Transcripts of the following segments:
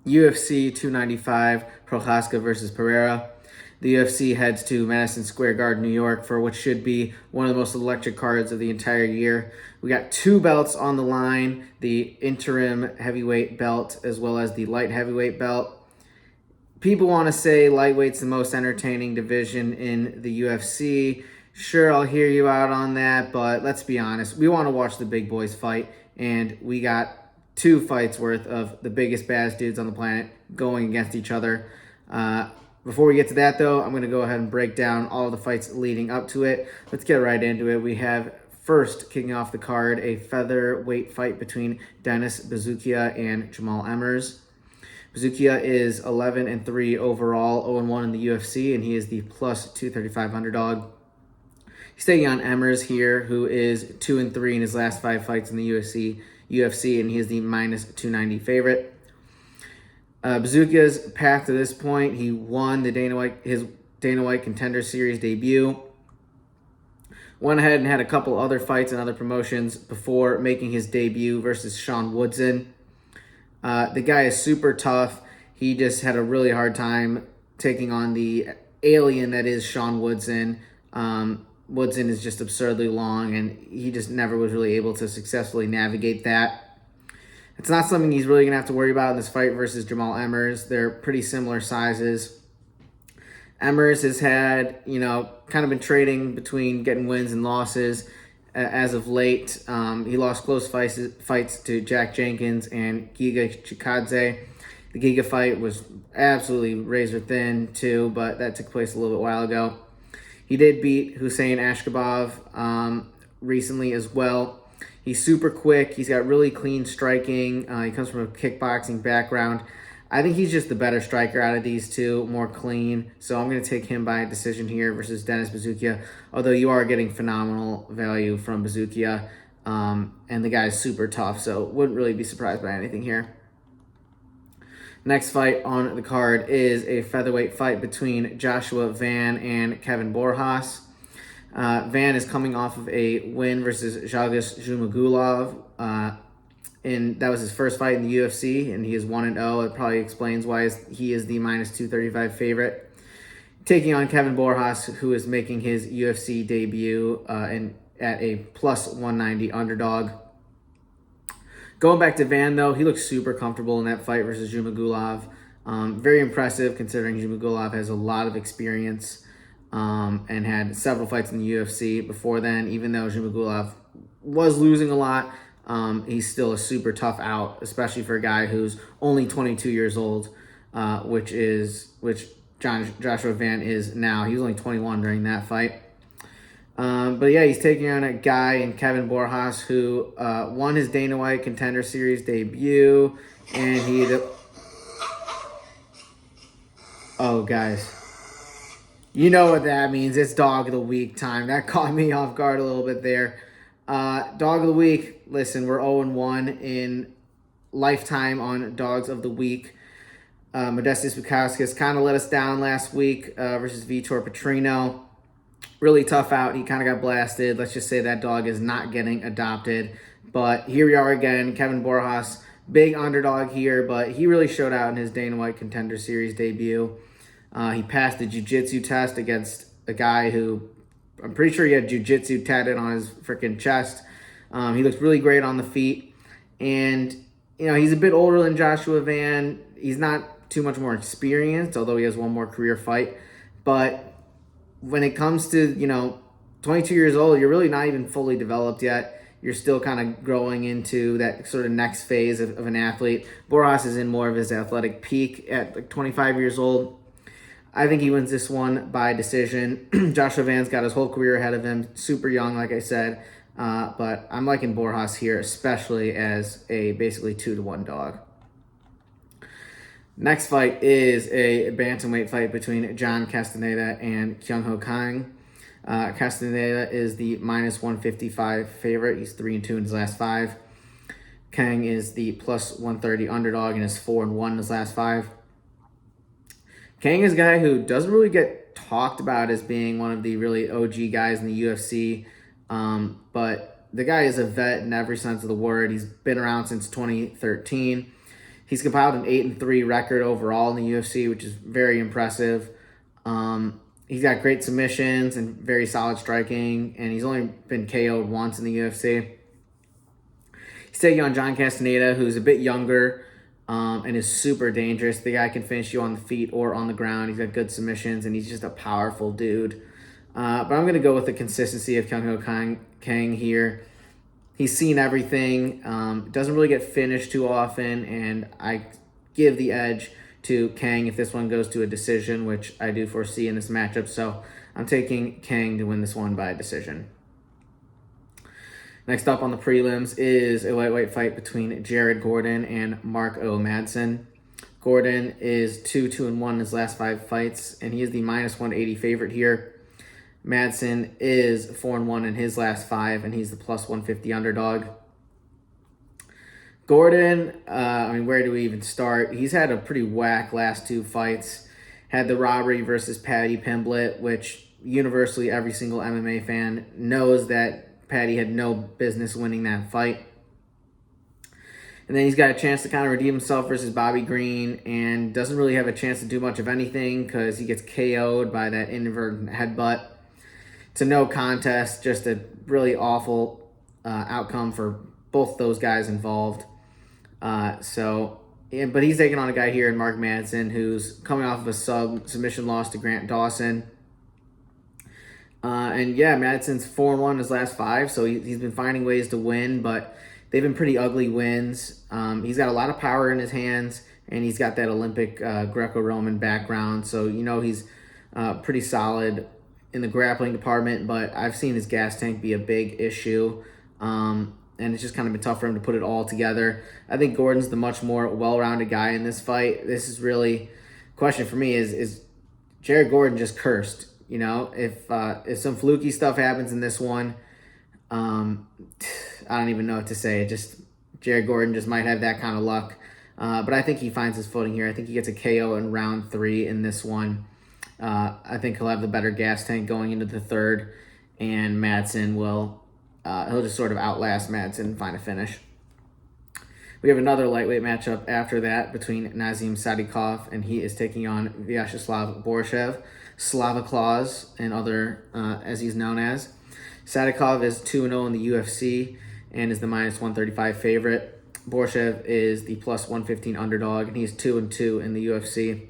UFC 295, Prochazka versus Pereira. The UFC heads to Madison Square Garden, New York for what should be one of the most electric cards of the entire year. We got two belts on the line, the interim heavyweight belt as well as the light heavyweight belt. People want to say lightweight's the most entertaining division in the UFC. Sure, I'll hear you out on that, but let's be honest. We want to watch the big boys fight, and we got two fights worth of the biggest, baddest dudes on the planet going against each other. Before we get to that, though, I'm going to go ahead and break down all the fights leading up to it. Let's get right into it. We have first, kicking off the card, a featherweight fight between Denis Buzukja and Jamall Emmers. Buzukja is 11-3 overall, 0-1 in the UFC, and he is the plus 235 underdog. He's taking on Emmers here, who is 2-3 in his last 5 fights in the UFC, and he is the minus 290 favorite. Buzukja's path to this point, he won his Dana White Contender Series debut. Went ahead and had a couple other fights and other promotions before making his debut versus Sean Woodson. The guy is super tough. He just had a really hard time taking on the alien that is Sean Woodson. Woodson is just absurdly long, and he just never was really able to successfully navigate that. It's not something he's really going to have to worry about in this fight versus Jamall Emmers. They're pretty similar sizes. Emmers has had, kind of been trading between getting wins and losses as of late. He lost close fights to Jack Jenkins and Giga Chikadze. The Giga fight was absolutely razor thin too, but that took place a little bit while ago. He did beat Hussein Ashkabov recently as well. He's super quick. He's got really clean striking. He comes from a kickboxing background. I think he's just the better striker out of these two, more clean. So I'm going to take him by decision here versus Denis Buzukja, although you are getting phenomenal value from Buzukja, and the guy's super tough, so wouldn't really be surprised by anything here. Next fight on the card is a featherweight fight between Joshua Van and Kevin Borjas. Van is coming off of a win versus Zhalgas Zhumagulov, and that was his first fight in the UFC, and he is 1-0. It probably explains why he is the minus 235 favorite. Taking on Kevin Borjas, who is making his UFC debut at a plus 190 underdog. Going back to Van, though, he looks super comfortable in that fight versus Zhumagulov. Very impressive considering Zhumagulov has a lot of experience and had several fights in the UFC before then. Even though Zhumagulov was losing a lot, he's still a super tough out, especially for a guy who's only 22 years old, which Joshua Van is now. He was only 21 during that fight. But yeah, he's taking on a guy in Kevin Borjas who won his Dana White Contender Series debut, and oh, guys. You know what that means. It's Dog of the Week time. That caught me off guard a little bit there. Dog of the Week, listen, we're 0-1 in lifetime on Dogs of the Week. Modestas Bukauskas kind of let us down last week versus Vitor Petrino. Really tough out. He kind of got blasted. Let's just say that dog is not getting adopted. But here we are again. Kevin Borjas, big underdog here, but he really showed out in his Dana White Contender Series debut. He passed the jiu-jitsu test against a guy who I'm pretty sure he had jiu-jitsu tatted on his freaking chest. He looks really great on the feet. And, he's a bit older than Joshua Van. He's not too much more experienced, although he has one more career fight. But when it comes to, 22 years old, you're really not even fully developed yet. You're still kind of growing into that sort of next phase of an athlete. Borjas is in more of his athletic peak at like 25 years old. I think he wins this one by decision. Joshua Van's got his whole career ahead of him. Super young, like I said. But I'm liking Borjas here, especially as a basically 2-1 dog. Next fight is a bantamweight fight between John Castaneda and Kang. Castaneda is the minus 155 favorite. He's 3-2 in his last 5. Kang is the plus 130 underdog and is 4-1 in his last 5. Kang is a guy who doesn't really get talked about as being one of the really OG guys in the UFC, but the guy is a vet in every sense of the word. He's been around since 2013. He's compiled an 8-3 record overall in the UFC, which is very impressive. He's got great submissions and very solid striking, and he's only been KO'd once in the UFC. He's taking on John Castaneda, who's a bit younger and is super dangerous. The guy can finish you on the feet or on the ground. He's got good submissions, and he's just a powerful dude. But I'm going to go with the consistency of Kang here. He's seen everything. Doesn't really get finished too often, and I give the edge to Kang if this one goes to a decision, which I do foresee in this matchup. So I'm taking Kang to win this one by a decision. Next up on the prelims is a lightweight fight between Jared Gordon and Mark O. Madison. Gordon is 2-2-1 in his last 5 fights, and he is the -180 favorite here. Madison is 4-1 in his last 5, and he's the +150 underdog. Gordon, where do we even start? He's had a pretty whack last 2 fights. Had the robbery versus Paddy Pimblett, which universally every single MMA fan knows that Paddy had no business winning that fight. And then he's got a chance to kind of redeem himself versus Bobby Green, and doesn't really have a chance to do much of anything because he gets KO'd by that inadvertent headbutt. It's a no contest, just a really awful outcome for both those guys involved. But he's taking on a guy here in Mark Madison who's coming off of a submission loss to Grant Dawson. Madison's 4-1 in his last 5, so he's been finding ways to win, but they've been pretty ugly wins. He's got a lot of power in his hands, and he's got that Olympic Greco-Roman background, so he's pretty solid in the grappling department, but I've seen his gas tank be a big issue, and it's just kind of been tough for him to put it all together. I think Gordon's the much more well-rounded guy in this fight. This is really, question for me is Jared Gordon just cursed? If some fluky stuff happens in this one, I don't even know what to say. Jared Gordon just might have that kind of luck, but I think he finds his footing here. I think he gets a KO in round 3 in this one. I think he'll have the better gas tank going into the 3rd, and Madison will he'll just sort of outlast Madison and find a finish. We have another lightweight matchup after that between Nazim Sadykhov, and he is taking on Viacheslav Borshchev, Slava Claus, and other as he's known as. Sadykhov is 2-0 in the UFC and is the -135 favorite. Borshchev is the +115 underdog, and he's 2-2 in the UFC.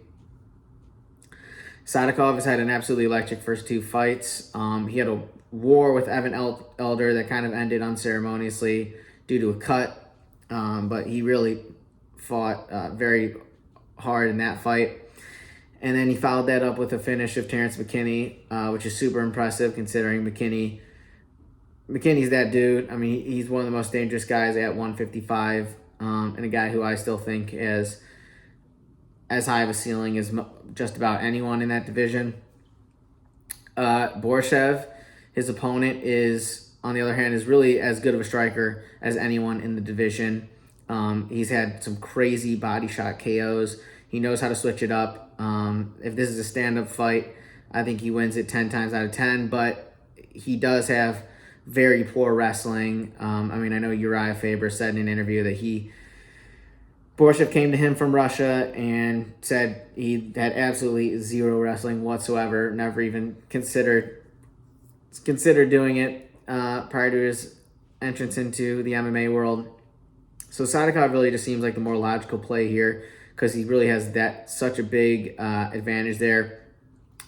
Sadykhov has had an absolutely electric first 2 fights. He had a war with Evan Elder that kind of ended unceremoniously due to a cut, but he really fought very hard in that fight. And then he followed that up with a finish of Terrence McKinney, which is super impressive considering McKinney's that dude. He's one of the most dangerous guys at 155, and a guy who I still think is as high of a ceiling as just about anyone in that division. Borshchev, his opponent, on the other hand, is really as good of a striker as anyone in the division. He's had some crazy body shot KOs. He knows how to switch it up. If this is a stand-up fight, I think he wins it 10 times out of 10, but he does have very poor wrestling. I know Uriah Faber said in an interview that Borshchev came to him from Russia and said he had absolutely zero wrestling whatsoever, never even considered doing it prior to his entrance into the MMA world. So Sadykhov really just seems like the more logical play here because he really has such a big advantage there.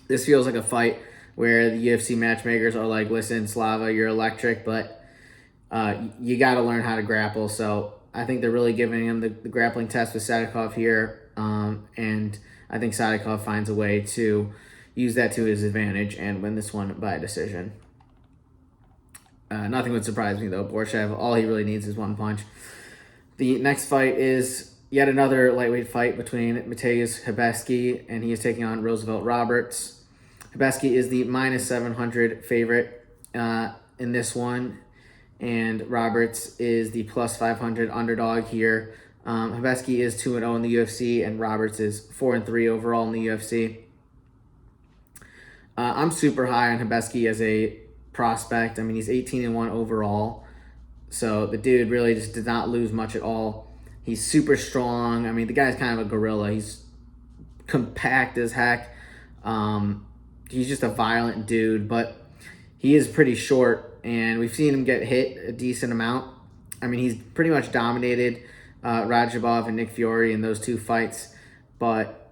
This feels like a fight where the UFC matchmakers are like, listen, Slava, you're electric, but you got to learn how to grapple. So I think they're really giving him the grappling test with Sadykhov here, and I think Sadykhov finds a way to use that to his advantage and win this one by a decision. Nothing would surprise me, though. Borshchev, all he really needs is one punch. The next fight is yet another lightweight fight between Mateusz Rebecki, and he is taking on Roosevelt Roberts. Rebecki is the -700 favorite in this one, and Roberts is the +500 underdog here. Rebecki is 2-0 in the UFC, and Roberts is 4-3 overall in the UFC. I'm super high on Rebecki as a prospect. He's 18-1 overall, so the dude really just did not lose much at all He's super strong. I mean, the guy's kind of a gorilla. He's compact as heck. He's just a violent dude, but he is pretty short, and we've seen him get hit a decent amount. I mean, he's pretty much dominated Radjabov and Nick Fury in those 2 fights, but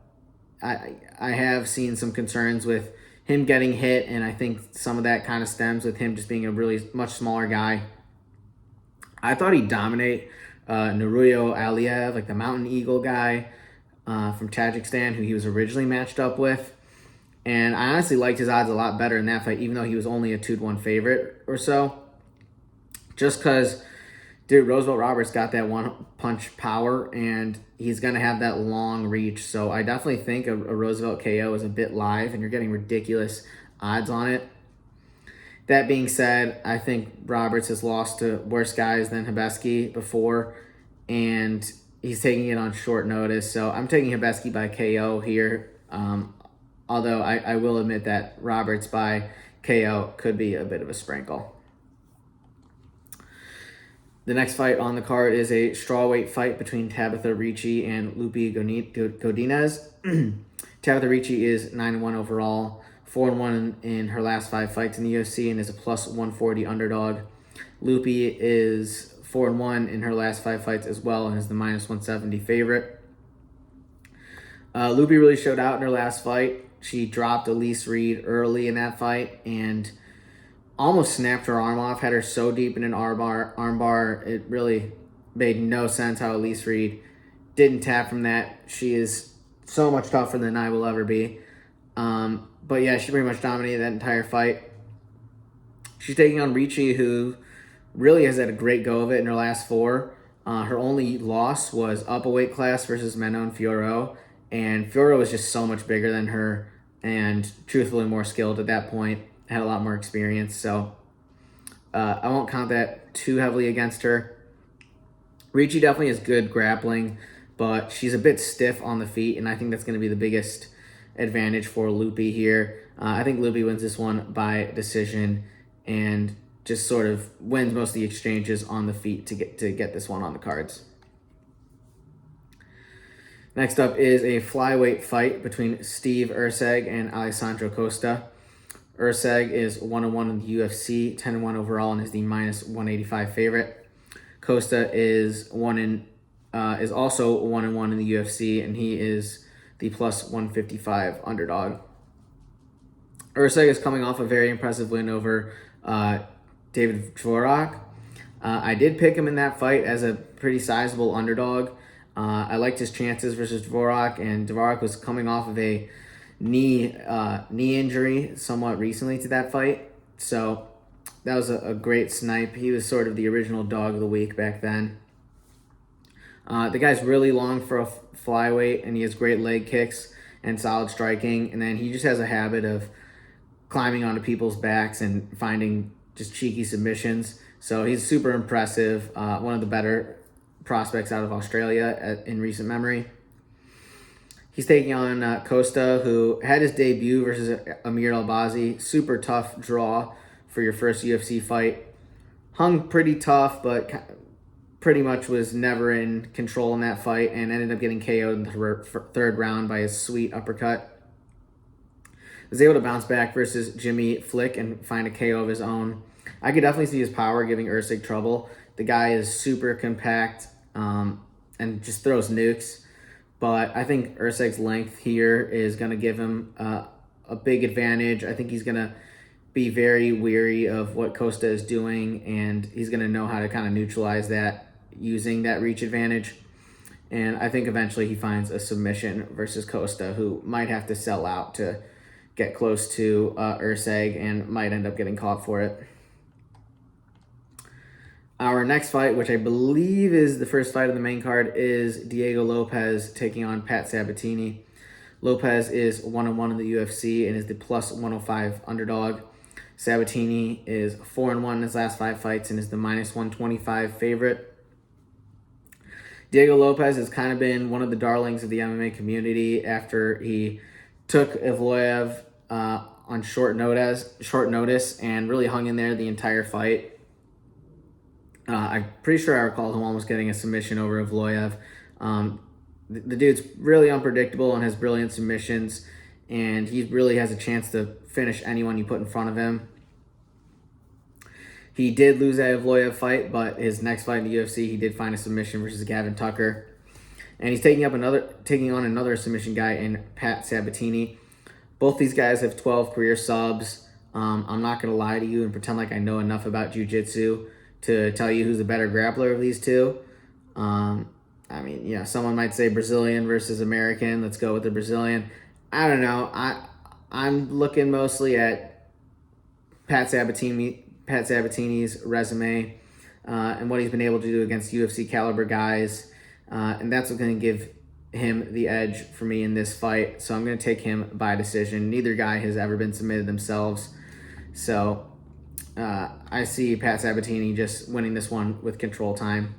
I have seen some concerns with him getting hit, and I think some of that kind of stems with him just being a really much smaller guy. I thought he'd dominate Nuruyo Aliyev, like the Mountain Eagle guy from Tajikistan, who he was originally matched up with. And I honestly liked his odds a lot better in that fight, even though he was only a 2-1 favorite or so. Just because, dude, Roosevelt Roberts got that one-punch power, and he's going to have that long reach. So I definitely think a Roosevelt KO is a bit live, and you're getting ridiculous odds on it. That being said, I think Roberts has lost to worse guys than Rebecki before, and he's taking it on short notice. So I'm taking Rebecki by KO here. Although I will admit that Roberts by KO could be a bit of a sprinkle. The next fight on the card is a strawweight fight between Tabatha Ricci and Lupita Godinez. Tabatha Ricci is 9-1 overall, 4-1 in her last 5 fights in the UFC, and is a plus 140 underdog. Lupi is 4-1 in her last 5 fights as well, and is the minus 170 favorite. Lupi really showed out in her last fight. She dropped Elise Reed early in that fight and almost snapped her arm off, had her so deep in an armbar, it really made no sense how Elise Reed didn't tap from that. She is so much tougher than I will ever be. But yeah, she pretty much dominated that entire fight. She's taking on Ricci, who really has had a great go of it in her last 4. Her only loss was up a weight class versus Manon Fiorot. And Fiorot was just so much bigger than her and truthfully more skilled at that point, had a lot more experience. So I won't count that too heavily against her. Ricci definitely has good grappling, but she's a bit stiff on the feet, and I think that's going to be the biggest advantage for Lupi here. I think Lupi wins this one by decision and just sort of wins most of the exchanges on the feet to get this one on the cards. Next up is a flyweight fight between Steve Erceg and Alessandro Costa. Erceg is 1-1 in the UFC, 10-1 overall, and is the minus 185 favorite. Costa is also 1-1 in the UFC, and he is the plus 155 underdog. Erceg is coming off a very impressive win over David Dvorak. I did pick him in that fight as a pretty sizable underdog. I liked his chances versus Dvorak, and Dvorak was coming off of a knee injury somewhat recently to that fight. So that was a great snipe. He was sort of the original dog of the week back then. The guy's really long for a flyweight, and he has great leg kicks and solid striking. And then he just has a habit of climbing onto people's backs and finding just cheeky submissions. So he's super impressive. One of the better prospects out of Australia in recent memory. He's taking on Costa, who had his debut versus Amir Albazi. Super tough draw for your first UFC fight. Hung pretty tough, but pretty much was never in control in that fight and ended up getting KO'd in the third round by his sweet uppercut. Was able to bounce back versus Jimmy Flick and find a KO of his own. I could definitely see his power giving Erceg trouble. The guy is super compact and just throws nukes. But I think Erceg's length here is going to give him a big advantage. I think he's going to be very weary of what Costa is doing, and he's going to know how to kind of neutralize that using that reach advantage. And I think eventually he finds a submission versus Costa, who might have to sell out to get close to Erceg and might end up getting caught for it. Our next fight, which I believe is the first fight of the main card, is Diego Lopes taking on Pat Sabatini. Lopes is 1-1 in the UFC and is the plus 105 underdog. Sabatini is 4-1 in his last 5 fights and is the minus 125 favorite. Diego Lopes has kind of been one of the darlings of the MMA community after he took Evloev on short notice and really hung in there the entire fight. I'm pretty sure I recall him almost getting a submission over Evloev. The dude's really unpredictable and has brilliant submissions, and he really has a chance to finish anyone you put in front of him. He did lose that Evloev fight, but his next fight in the UFC, he did find a submission versus Gavin Tucker. And he's taking on another submission guy in Pat Sabatini. Both these guys have 12 career subs. I'm not going to lie to you and pretend like I know enough about jiu-jitsu to tell you who's the better grappler of these two. I mean, yeah, someone might say Brazilian versus American. Let's go with the Brazilian. I don't know. I'm looking mostly at Pat Sabatini's resume and what he's been able to do against UFC caliber guys. And that's what's going to give him the edge for me in this fight. So I'm going to take him by decision. Neither guy has ever been submitted themselves. So I see Pat Sabatini just winning this one with control time.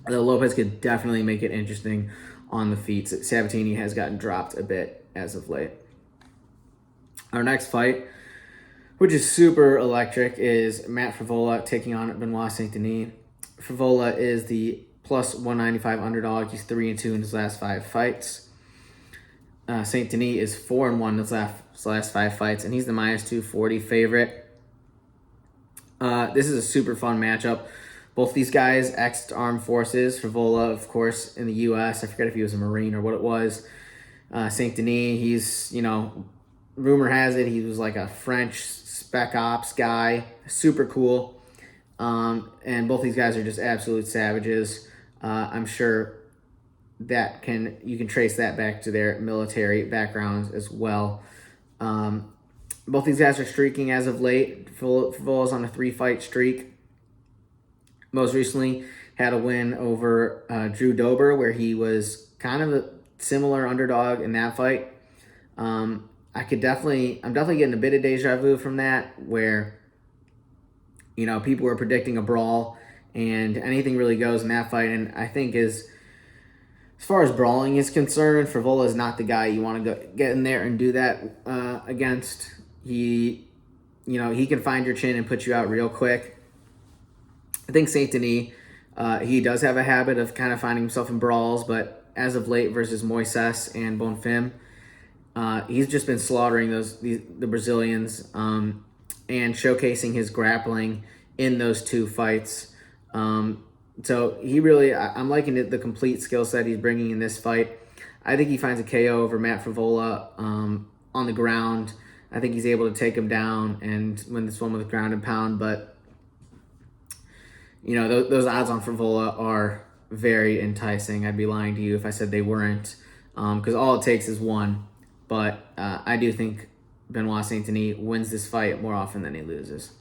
Although Lopes could definitely make it interesting on the feet. Sabatini has gotten dropped a bit as of late. Our next fight, which is super electric, is Matt Frevola taking on Benoit Saint-Denis. Frevola is the plus 195 underdog. He's 3-2 in his last 5 fights. Saint-Denis is 4-1 in his last 5 fights, and he's the minus 240 favorite. This is a super fun matchup. Both these guys ex-armed forces. Frevola, of course, in the U.S. I forget if he was a Marine or what it was. Saint-Denis, he's, rumor has it he was like a French spec ops guy. Super cool. And both these guys are just absolute savages. I'm sure that you can trace that back to their military backgrounds as well. Both these guys are streaking as of late. Frevola's on a 3-fight streak. Most recently had a win over Drew Dober, where he was kind of a similar underdog in that fight. I'm definitely getting a bit of deja vu from that, where people were predicting a brawl, and anything really goes in that fight. And I think as far as brawling is concerned, Frevola is not the guy you want to get in there and do that against. He can find your chin and put you out real quick. I think Saint-Denis, he does have a habit of kind of finding himself in brawls, but as of late versus Moises and Bonfim, he's just been slaughtering the Brazilians and showcasing his grappling in those 2 fights. So I'm liking the complete skill set he's bringing in this fight. I think he finds a KO over Matt Frevola on the ground. I think he's able to take him down and win this one with ground and pound, but those odds on Frevola are very enticing. I'd be lying to you if I said they weren't, because all it takes is one. But I do think Benoit Saint-Denis wins this fight more often than he loses.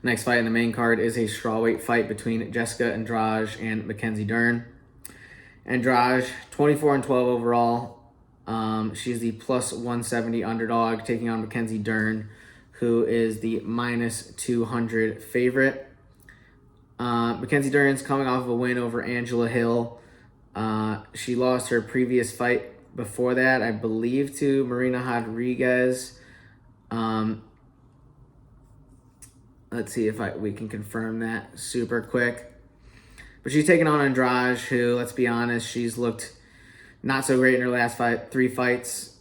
Next fight in the main card is a strawweight fight between Jessica Andrade and Mackenzie Dern. Andrade, 24-12 overall. She's the plus 170 underdog, taking on Mackenzie Dern, who is the minus 200 favorite. Mackenzie Dern's coming off of a win over Angela Hill. She lost her previous fight before that, I believe, to Marina Rodriguez. Let's see if we can confirm that super quick. But she's taking on Andrade, who, let's be honest, she's looked not so great in her last 3 fights.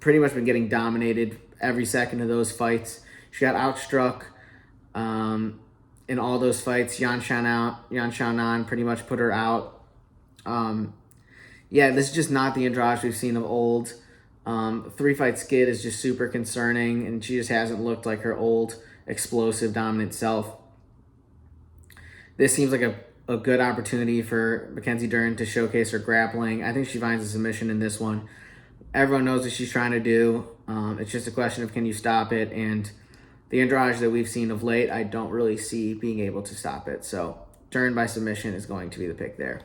Pretty much been getting dominated every second of those fights. She got outstruck in all those fights. Yan Xiaonan pretty much put her out. This is just not the Andrade we've seen of old. 3-fight skid is just super concerning, and she just hasn't looked like her old explosive, dominant self. This seems like a good opportunity for Mackenzie Dern to showcase her grappling. I think she finds a submission in this one. Everyone knows what she's trying to do. It's just a question of, can you stop it? And the Andrade that we've seen of late, I don't really see being able to stop it. So Dern by submission is going to be the pick there.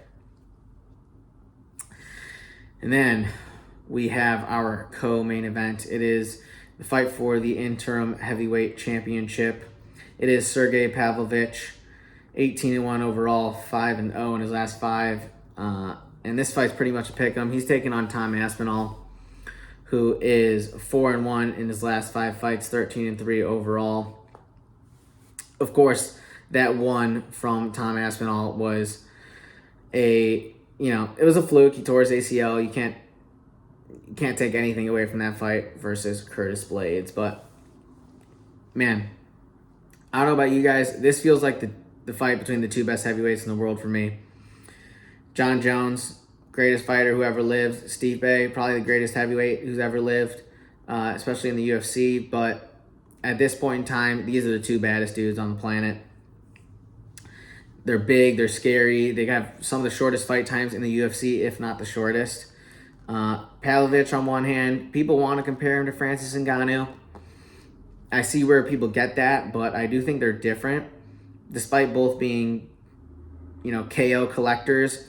And then we have our co-main event. It is the fight for the interim heavyweight championship. It is Sergey Pavlovich, 18-1 overall, 5-0 in his last 5. And this fight's pretty much a pick-em. He's taking on Tom Aspinall, who is 4-1 in his last 5 fights, 13-3 overall. Of course, that one from Tom Aspinall was it was a fluke. He tore his ACL. You can't take anything away from that fight versus Curtis Blades. But, man, I don't know about you guys. This feels like the fight between the two best heavyweights in the world for me. John Jones, greatest fighter who ever lived. Stipe, probably the greatest heavyweight who's ever lived, especially in the UFC. But at this point in time, these are the two baddest dudes on the planet. They're big, they're scary. They have some of the shortest fight times in the UFC, if not the shortest. Pavlovich on one hand, people want to compare him to Francis Ngannou. I see where people get that, but I do think they're different. Despite both being, KO collectors,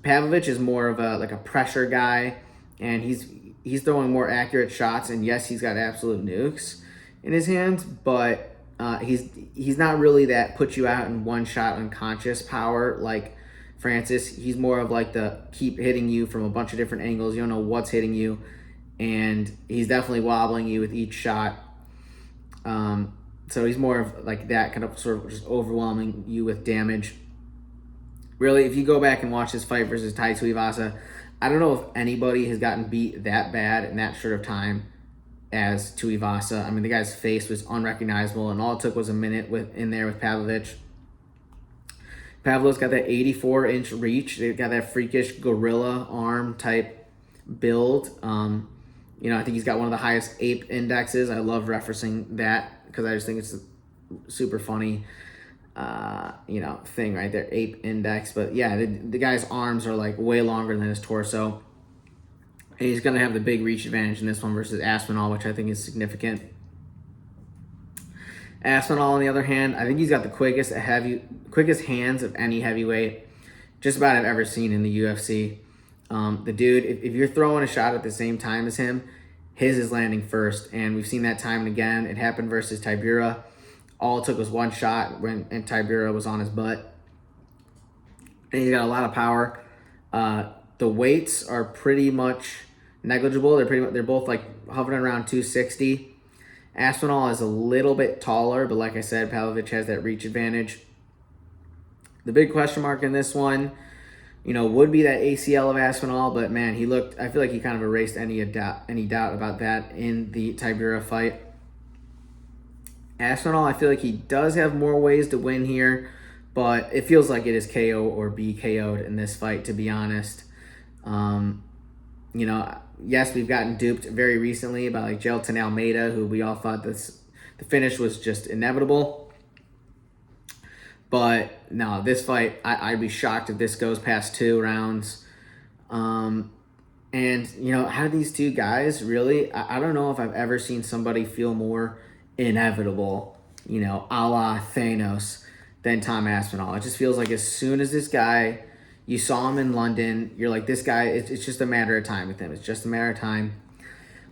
Pavlovich is more of a pressure guy, and he's throwing more accurate shots. And yes, he's got absolute nukes in his hands, but he's not really that put you out in one shot unconscious power like Francis. He's more of like the keep hitting you from a bunch of different angles. You don't know what's hitting you, and he's definitely wobbling you with each shot. So he's more of like that kind of sort of just overwhelming you with damage. Really, if you go back and watch this fight versus Tai Tuivasa, I don't know if anybody has gotten beat that bad in that short of time as Tuivasa. I mean, the guy's face was unrecognizable, and all it took was a minute in there with Pavlovich. Pavlov's got that 84-inch reach. They've got that freakish gorilla arm type build. I think he's got one of the highest ape indexes. I love referencing that because I just think it's a super funny, thing right there, ape index. But yeah, the guy's arms are like way longer than his torso. And he's going to have the big reach advantage in this one versus Aspinall, which I think is significant. Aspinall, on the other hand, I think he's got the quickest hands of any heavyweight just about I've ever seen in the UFC. The dude, if you're throwing a shot at the same time as him, his is landing first. And we've seen that time and again. It happened versus Tybura. All it took was one shot and Tybura was on his butt. And he's got a lot of power. The weights are pretty much negligible. They're both like hovering around 260. Aspinall is a little bit taller, but like I said, Pavlovich has that reach advantage. The big question mark in this one, would be that ACL of Aspinall, but man, I feel like he kind of erased any doubt about that in the Tybura fight. Aspinall, I feel like he does have more ways to win here, but it feels like it is KO or be KO'd in this fight, to be honest. Yes, we've gotten duped very recently by like Gelton Almeida, who we all thought the finish was just inevitable. But no, this fight, I'd be shocked if this goes past 2 rounds. How do these two guys really, I don't know if I've ever seen somebody feel more inevitable, a la Thanos, than Tom Aspinall. It just feels like as soon as this guy, you saw him in London, you're like, this guy, it's just a matter of time with him. It's just a matter of time.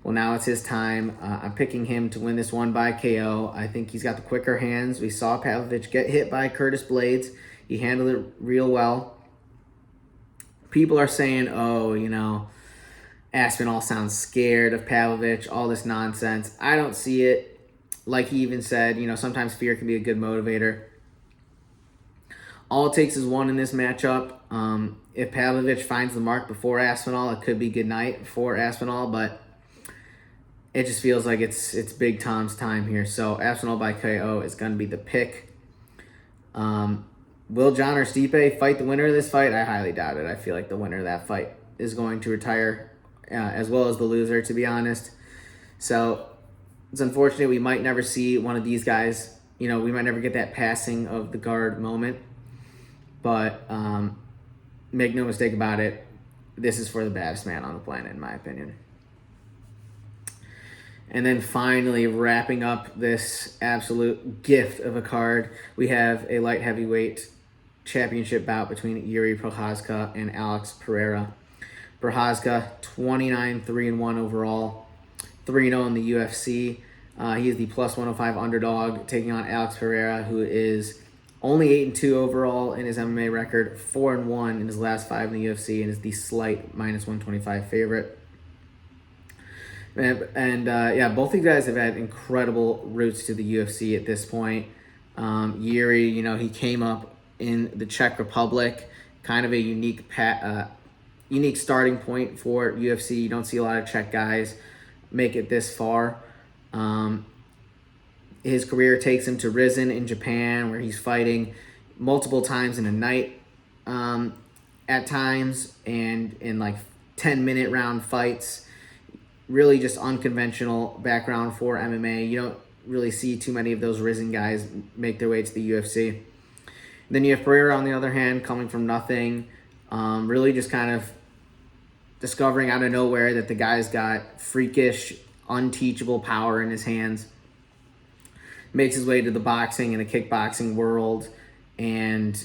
Well, now it's his time. I'm picking him to win this one by KO. I think he's got the quicker hands. We saw Pavlovich get hit by Curtis Blades. He handled it real well. People are saying, Aspinall sounds scared of Pavlovich, all this nonsense. I don't see it. Like he even said, sometimes fear can be a good motivator. All it takes is one in this matchup. If Pavlovich finds the mark before Aspinall, it could be good night for Aspinall, but it just feels like it's Big Tom's time here. So Aspinall by KO is going to be the pick. Will John or Stipe fight the winner of this fight? I highly doubt it. I feel like the winner of that fight is going to retire, as well as the loser, to be honest. So it's unfortunate we might never see one of these guys. We might never get that passing of the guard moment. But make no mistake about it, this is for the baddest man on the planet, in my opinion. And then finally, wrapping up this absolute gift of a card, we have a light heavyweight championship bout between Yuri Prochazka and Alex Pereira. Prochazka, 29-3-1 overall, 3-0 in the UFC. He is the plus 105 underdog, taking on Alex Pereira, who is only 8-2 overall in his MMA record, 4-1 in his last 5 in the UFC, and is the slight minus 125 favorite. And both of you guys have had incredible routes to the UFC at this point. Yuri, he came up in the Czech Republic, kind of a unique starting point for UFC. You don't see a lot of Czech guys make it this far. His career takes him to Rizin in Japan, where he's fighting multiple times in a night at times, and in like 10-minute round fights. Really just unconventional background for MMA. You don't really see too many of those Rizin guys make their way to the UFC. Then you have Pereira, on the other hand, coming from nothing, really just kind of discovering out of nowhere that the guy's got freakish, unteachable power in his hands. Makes his way to the boxing and the kickboxing world, and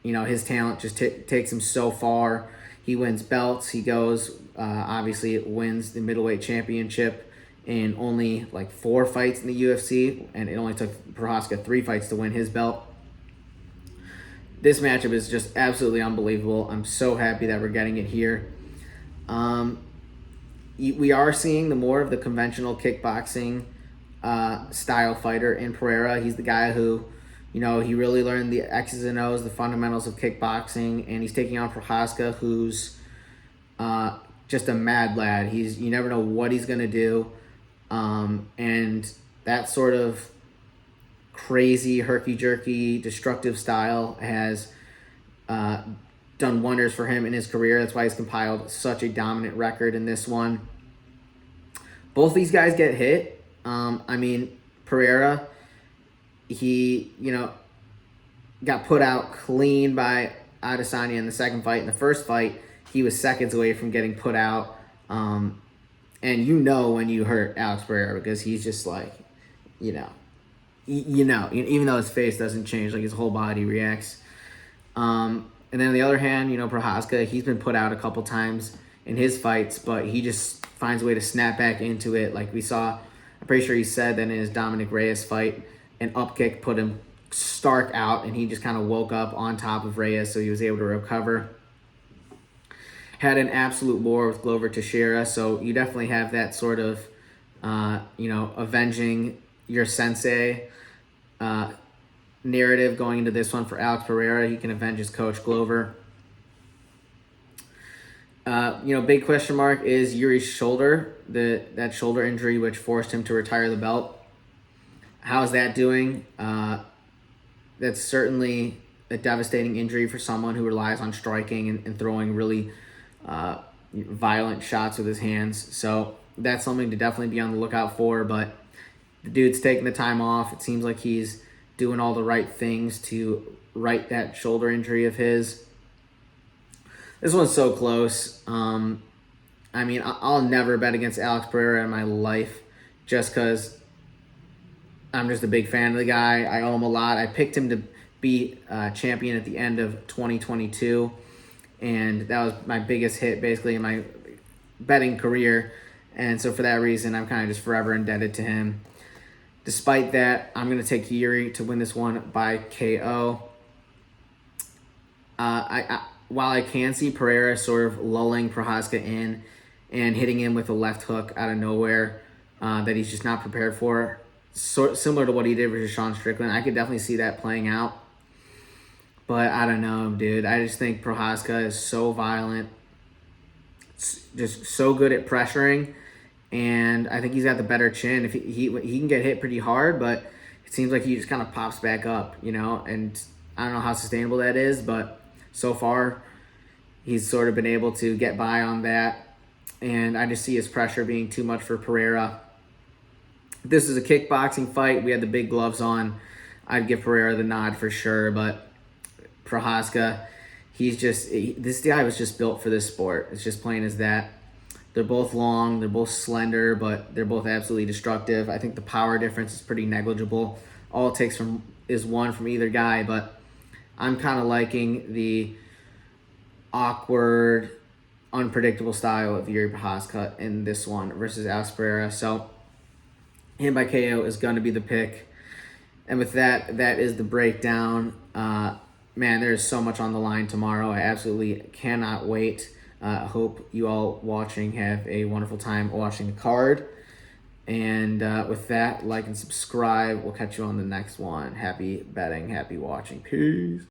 his talent just takes him so far. He wins belts. He goes, obviously, wins the middleweight championship in only like 4 fights in the UFC, and it only took Prochazka 3 fights to win his belt. This matchup is just absolutely unbelievable. I'm so happy that we're getting it here. We are seeing the more of the conventional kickboxing style fighter in Pereira. He's the guy who, he really learned the X's and O's, the fundamentals of kickboxing, and he's taking on Prochazka, who's just a mad lad. You never know what he's going to do, and that sort of crazy, herky-jerky, destructive style has done wonders for him in his career. That's why he's compiled such a dominant record in this one. Both these guys get hit. Pereira, he, got put out clean by Adesanya in the second fight. In the first fight, he was seconds away from getting put out. And when you hurt Alex Pereira, because he's just like, even though his face doesn't change, like his whole body reacts. And then on the other hand, Prochazka, he's been put out a couple times in his fights, but he just finds a way to snap back into it. Like we saw, I'm pretty sure he said that in his Dominic Reyes fight, an up kick put him stark out, and he just kind of woke up on top of Reyes, so he was able to recover. Had an absolute war with Glover Teixeira, so you definitely have that sort of, avenging your sensei narrative going into this one for Alex Pereira. He can avenge his coach, Glover. Big question mark is Yuri's shoulder, that shoulder injury which forced him to retire the belt. How's that doing? That's certainly a devastating injury for someone who relies on striking and throwing really violent shots with his hands. So that's something to definitely be on the lookout for. But the dude's taking the time off. It seems like he's doing all the right things to right that shoulder injury of his. This one's so close. I'll never bet against Alex Pereira in my life just because I'm just a big fan of the guy. I owe him a lot. I picked him to be champion at the end of 2022, and that was my biggest hit basically in my betting career. And so for that reason, I'm kind of just forever indebted to him. Despite that, I'm going to take Yuri to win this one by KO. While I can see Pereira sort of lulling Prochazka in and hitting him with a left hook out of nowhere that he's just not prepared for, similar to what he did with Sean Strickland, I could definitely see that playing out. But I don't know, dude. I just think Prochazka is so violent, just so good at pressuring, and I think he's got the better chin. If he can get hit pretty hard, but it seems like he just kind of pops back up, and I don't know how sustainable that is, but so far, he's sort of been able to get by on that, and I just see his pressure being too much for Pereira. If this is a kickboxing fight, we had the big gloves on, I'd give Pereira the nod for sure, but Prochazka, this guy was just built for this sport. It's just plain as that. They're both long, they're both slender, but they're both absolutely destructive. I think the power difference is pretty negligible. All it takes is one from either guy, but I'm kind of liking the awkward, unpredictable style of Yuri Prochazka in this one versus Alex Pereira. So him by KO is going to be the pick. And with that is the breakdown. Man, there's so much on the line tomorrow. I absolutely cannot wait. Hope you all watching have a wonderful time watching the card. And with that, like and subscribe. We'll catch you on the next one. Happy betting, happy watching. Peace.